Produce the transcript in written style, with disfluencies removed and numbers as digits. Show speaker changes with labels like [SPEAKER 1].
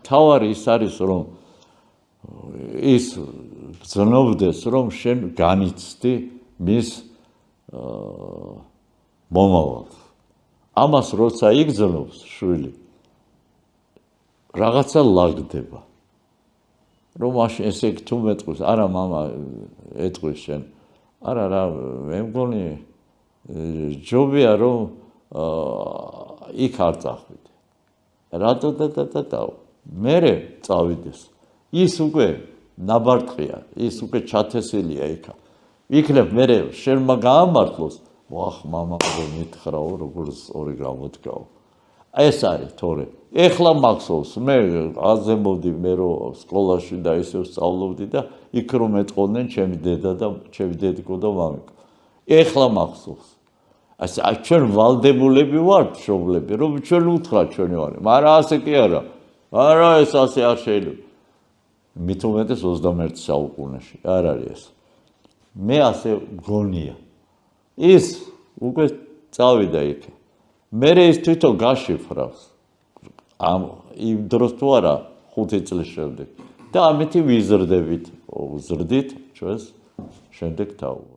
[SPEAKER 1] თავარი ის არის რომ ის გრძნობდეს რომ შენ განიცდი მის მომავალს ამას როცა იგრძნობს შვილი რაღაცა ლაგდება რომ მაშინ ესე თუ მეტყვის არა მამა ეტყვის შენ არა რა მე მგონი ჯობია რომ იქ არ წახვიდე რატო და მერე წავიდეს ის უკვე ნაბარტყია ის უკვე ჩათესილია იქა იქნებ მერე შენმა გაამართლოს ვახ მამა მითხრაო როგორც ორი გამოდგაო ეს არის თორე ეხლა მახსოვს მე აზემოვდი მე რომ სკოლაში და ისევ სწავლობდი და იქ რომ ეტყოდნენ ჩემი დედა და ჩემი დედიკო და მამიკო ეხლა მახსოვს ასე ჩვენ ვალდებულები ვართ მშობლები რომ ჩვენ უთხრათ ჩვენი ვარი მაგრამ ასე კი არა ეს ასე არ შეიძლება მით უმეტეს 21 საუკუნეში არ არის ეს მე ასე მგონია ის უკვე წავიდა იქ მე ის თვითონ გაშიფრავს ამ იმ დროს თუ არა 5 წლის შემდეგ და ამით ვიზრდებით ვზრდით ჩვენს შემდეგ თაობას